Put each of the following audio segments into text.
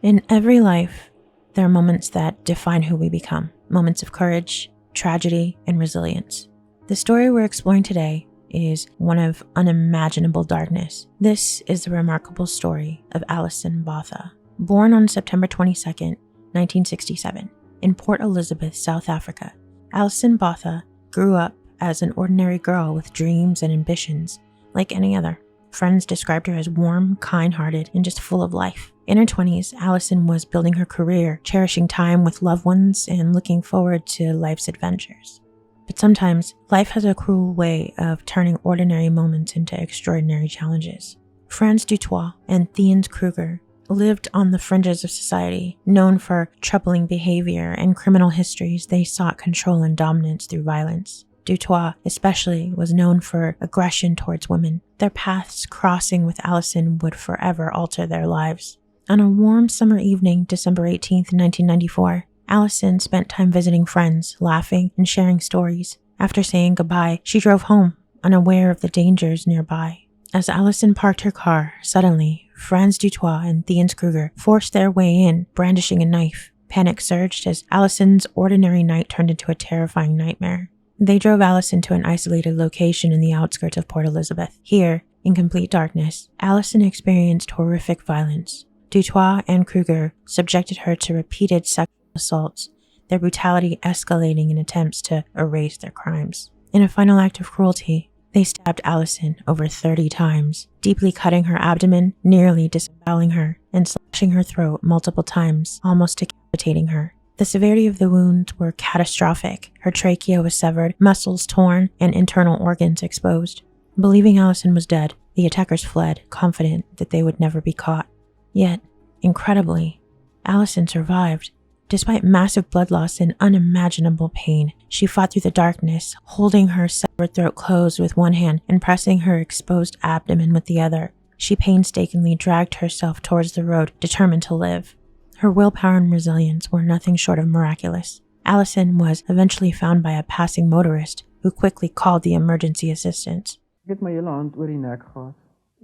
In every life, there are moments that define who we become, moments of courage, tragedy, and resilience. The story we're exploring today is one of unimaginable darkness. This is the remarkable story of Alison Botha. Born on September 22nd, 1967, in Port Elizabeth, South Africa, Alison Botha grew up as an ordinary girl with dreams and ambitions like any other. Friends described her as warm, kind-hearted, and just full of life. In her 20s, Alison was building her career, cherishing time with loved ones, and looking forward to life's adventures. But sometimes, life has a cruel way of turning ordinary moments into extraordinary challenges. Franz Dutoit and Theuns Kruger lived on the fringes of society. Known for troubling behavior and criminal histories, they sought control and dominance through violence. Dutoit especially was known for aggression towards women. Their paths crossing with Alison would forever alter their lives. On a warm summer evening, December 18, 1994, Alison spent time visiting friends, laughing and sharing stories. After saying goodbye, she drove home, unaware of the dangers nearby. As Alison parked her car, suddenly, Franz Dutoit and Theuns Kruger forced their way in, brandishing a knife. Panic surged as Alison's ordinary night turned into a terrifying nightmare. They drove Alison to an isolated location in the outskirts of Port Elizabeth. Here, in complete darkness, Alison experienced horrific violence. Dutoit and Kruger subjected her to repeated sexual assaults, their brutality escalating in attempts to erase their crimes. In a final act of cruelty, they stabbed Alison over 30 times, deeply cutting her abdomen, nearly disemboweling her, and slashing her throat multiple times, almost decapitating her. The severity of the wounds were catastrophic. Her trachea was severed, muscles torn, and internal organs exposed. Believing Alison was dead, the attackers fled, confident that they would never be caught. Yet, incredibly, Alison survived. Despite massive blood loss and unimaginable pain, she fought through the darkness, holding her severed throat closed with one hand and pressing her exposed abdomen with the other. She painstakingly dragged herself towards the road, determined to live. Her willpower and resilience were nothing short of miraculous. Alison was eventually found by a passing motorist who quickly called the emergency assistance. Ek het my hele hand oor die nek gehad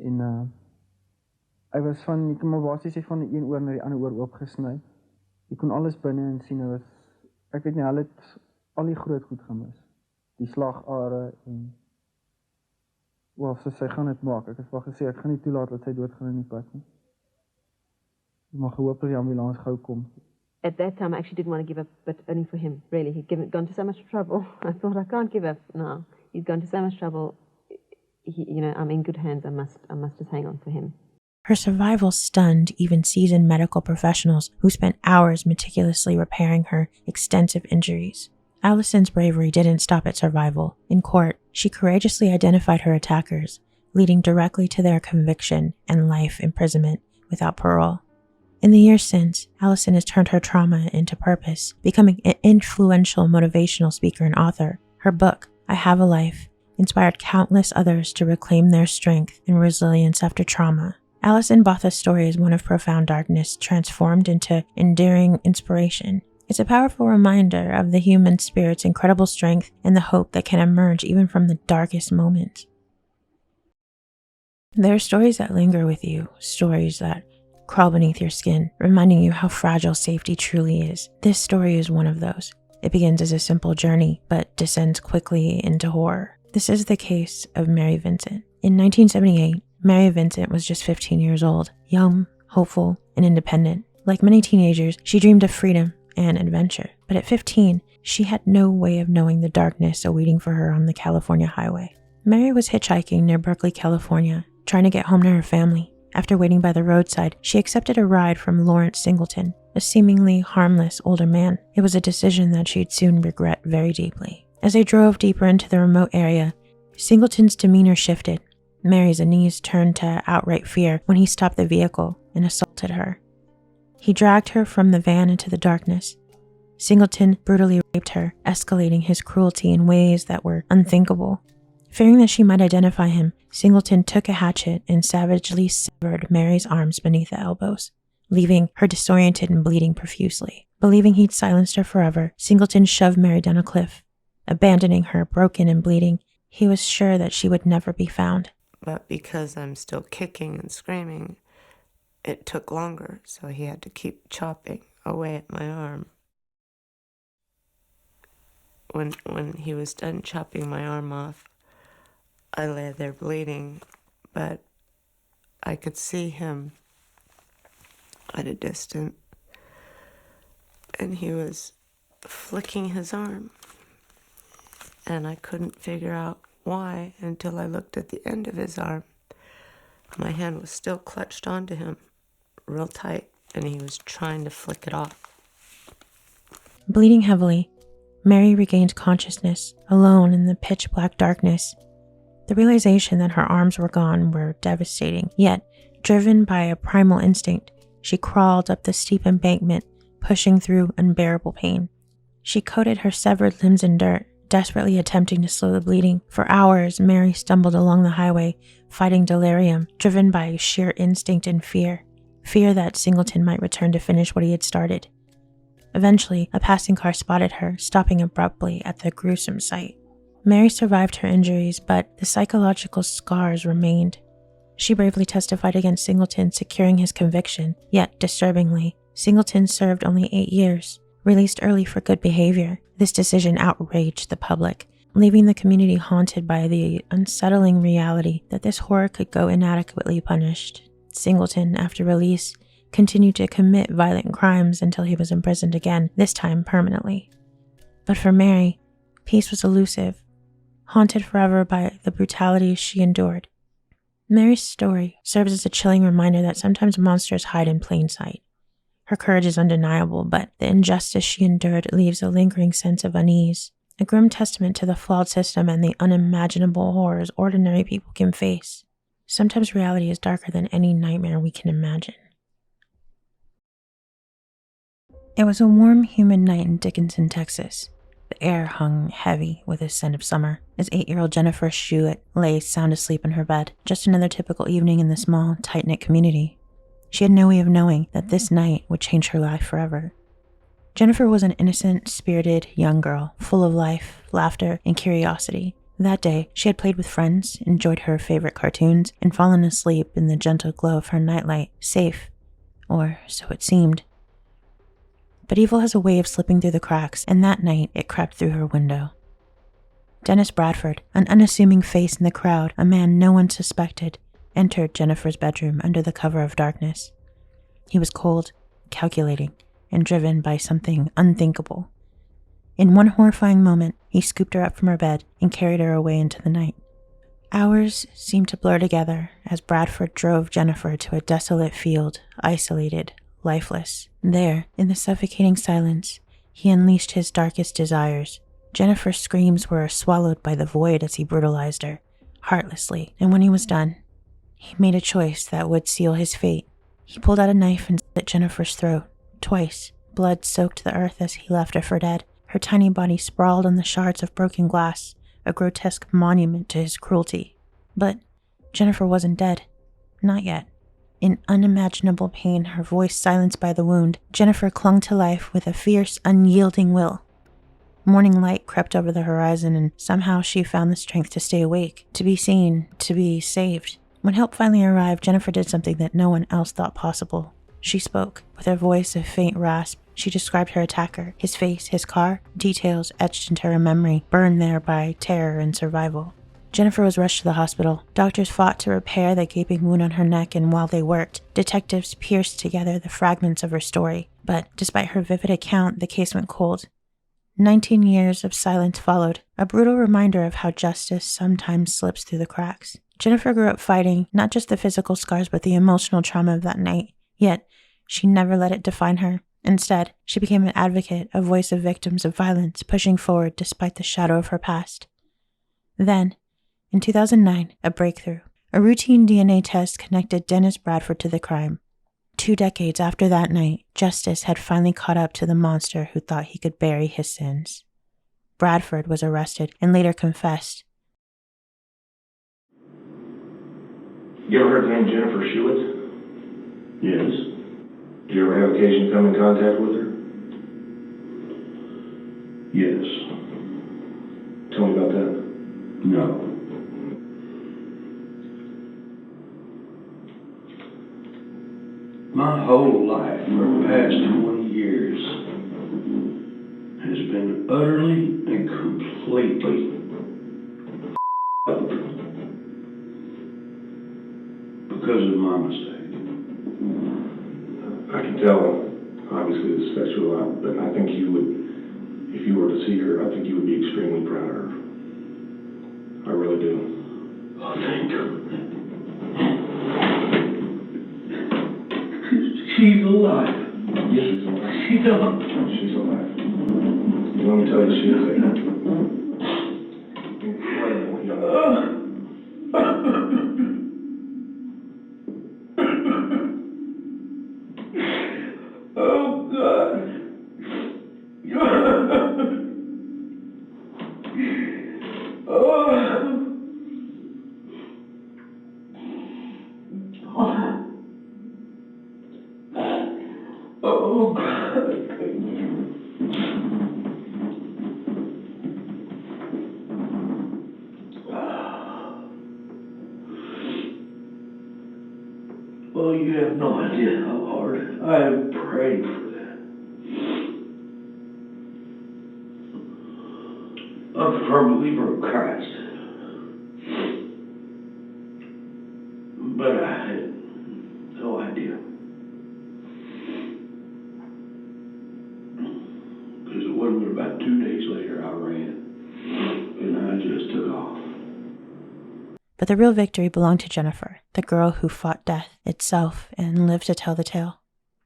en hy was van ek maar basies van die een oor na die ander oor oopgesny. Jy kon alles binne en sien hy was ek weet nie hulle het al die groot goed gemis. Die slagare en sy gaan dit maak. Ek het wel gesê ek gaan nie toelaat dat sy doodgaan in die pad nie. Maar gehoop dat die ambulans gou kom. At that time, I actually didn't want to give up, but only for him, really. He'd gone to so much trouble. I thought, I can't give up now. He's gone to so much trouble. I'm in good hands. I must just hang on for him. Her survival stunned even seasoned medical professionals who spent hours meticulously repairing her extensive injuries. Alison's bravery didn't stop at survival. In court, she courageously identified her attackers, leading directly to their conviction and life imprisonment without parole. In the years since, Alison has turned her trauma into purpose, becoming an influential motivational speaker and author. Her book, I Have a Life, inspired countless others to reclaim their strength and resilience after trauma. Alison Botha's story is one of profound darkness transformed into enduring inspiration. It's a powerful reminder of the human spirit's incredible strength and the hope that can emerge even from the darkest moments. There are stories that linger with you, stories that crawl beneath your skin, reminding you how fragile safety truly is. This story is one of those. It begins as a simple journey, but descends quickly into horror. This is the case of Mary Vincent. In 1978, Mary Vincent was just 15 years old, young, hopeful, and independent. Like many teenagers, she dreamed of freedom and adventure. But at 15, she had no way of knowing the darkness awaiting for her on the California highway. Mary was hitchhiking near Berkeley, California, trying to get home to her family. After waiting by the roadside, she accepted a ride from Lawrence Singleton, a seemingly harmless older man. It was a decision that she'd soon regret very deeply. As they drove deeper into the remote area, Singleton's demeanor shifted. Mary's knees turned to outright fear when he stopped the vehicle and assaulted her. He dragged her from the van into the darkness. Singleton brutally raped her, escalating his cruelty in ways that were unthinkable. Fearing that she might identify him, Singleton took a hatchet and savagely severed Mary's arms beneath the elbows, leaving her disoriented and bleeding profusely. Believing he'd silenced her forever, Singleton shoved Mary down a cliff. Abandoning her, broken and bleeding, he was sure that she would never be found. But because I'm still kicking and screaming, it took longer, so he had to keep chopping away at my arm. When he was done chopping my arm off, I lay there bleeding, but I could see him at a distance, and he was flicking his arm, and I couldn't figure out why until I looked at the end of his arm. My hand was still clutched onto him real tight, and he was trying to flick it off. Bleeding heavily, Mary regained consciousness, alone in the pitch-black darkness. The realization that her arms were gone were devastating, yet, driven by a primal instinct, she crawled up the steep embankment, pushing through unbearable pain. She coated her severed limbs in dirt, desperately attempting to slow the bleeding. For hours, Mary stumbled along the highway, fighting delirium, driven by sheer instinct and fear. Fear that Singleton might return to finish what he had started. Eventually, a passing car spotted her, stopping abruptly at the gruesome sight. Mary survived her injuries, but the psychological scars remained. She bravely testified against Singleton, securing his conviction, yet, disturbingly, Singleton served only 8 years, released early for good behavior. This decision outraged the public, leaving the community haunted by the unsettling reality that this horror could go inadequately punished. Singleton, after release, continued to commit violent crimes until he was imprisoned again, this time permanently. But for Mary, peace was elusive, haunted forever by the brutalities she endured. Mary's story serves as a chilling reminder that sometimes monsters hide in plain sight. Her courage is undeniable, but the injustice she endured leaves a lingering sense of unease, a grim testament to the flawed system and the unimaginable horrors ordinary people can face. Sometimes reality is darker than any nightmare we can imagine. It was a warm, humid night in Dickinson, Texas. The air hung heavy with the scent of summer as 8-year-old Jennifer Schuett lay sound asleep in her bed. Just another typical evening in the small, tight-knit community. She had no way of knowing that this night would change her life forever. Jennifer was an innocent, spirited young girl, full of life, laughter, and curiosity. That day, she had played with friends, enjoyed her favorite cartoons, and fallen asleep in the gentle glow of her nightlight, safe, or so it seemed. But evil has a way of slipping through the cracks, and that night it crept through her window. Dennis Bradford, an unassuming face in the crowd, a man no one suspected, entered Jennifer's bedroom under the cover of darkness. He was cold, calculating, and driven by something unthinkable. In one horrifying moment, he scooped her up from her bed and carried her away into the night. Hours seemed to blur together as Bradford drove Jennifer to a desolate field, isolated, lifeless. There, in the suffocating silence, he unleashed his darkest desires. Jennifer's screams were swallowed by the void as he brutalized her, heartlessly, and when he was done, he made a choice that would seal his fate. He pulled out a knife and slit Jennifer's throat, twice. Blood soaked the earth as he left her for dead. Her tiny body sprawled on the shards of broken glass, a grotesque monument to his cruelty. But Jennifer wasn't dead. Not yet. In unimaginable pain, her voice silenced by the wound, Jennifer clung to life with a fierce, unyielding will. Morning light crept over the horizon, and somehow she found the strength to stay awake, to be seen, to be saved. When help finally arrived, Jennifer did something that no one else thought possible. She spoke. With her voice a faint rasp, she described her attacker, his face, his car, details etched into her memory, burned there by terror and survival. Jennifer was rushed to the hospital. Doctors fought to repair the gaping wound on her neck, and while they worked, detectives pieced together the fragments of her story. But despite her vivid account, the case went cold. 19 years of silence followed, a brutal reminder of how justice sometimes slips through the cracks. Jennifer grew up fighting not just the physical scars but the emotional trauma of that night. Yet, she never let it define her. Instead, she became an advocate, a voice of victims of violence, pushing forward despite the shadow of her past. Then, in 2009, a breakthrough. A routine DNA test connected Dennis Bradford to the crime. 2 decades after that night, justice had finally caught up to the monster who thought he could bury his sins. Bradford was arrested and later confessed. You ever heard the name Jennifer Schuett? Yes. Did you ever have occasion to come in contact with her? Yes. Tell me about that. No. My whole life for the past 20 years has been utterly and completely because of my mistake. I can tell, obviously this affects you a lot, but I think you would, if you were to see her, I think you would be extremely proud of her. I really do. Oh, thank God. She's alive. Yes, she's alive. She's alive. She's alive. Let me tell you, she is a incredible young woman. Oh, God. Oh, God. Thank you. Well, you have no idea how hard I have prayed for that. I'm a firm believer of Christ. But I had no idea. Because it wasn't but about 2 days later I ran. And I just took off. But the real victory belonged to Jennifer, the girl who fought death itself and lived to tell the tale.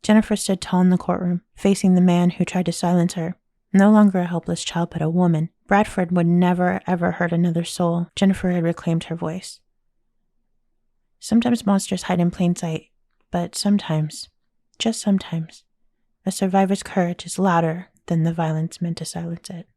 Jennifer stood tall in the courtroom, facing the man who tried to silence her. No longer a helpless child, but a woman. Bradford would never, ever hurt another soul. Jennifer had reclaimed her voice. Sometimes monsters hide in plain sight, but sometimes, just sometimes, a survivor's courage is louder than the violence meant to silence it.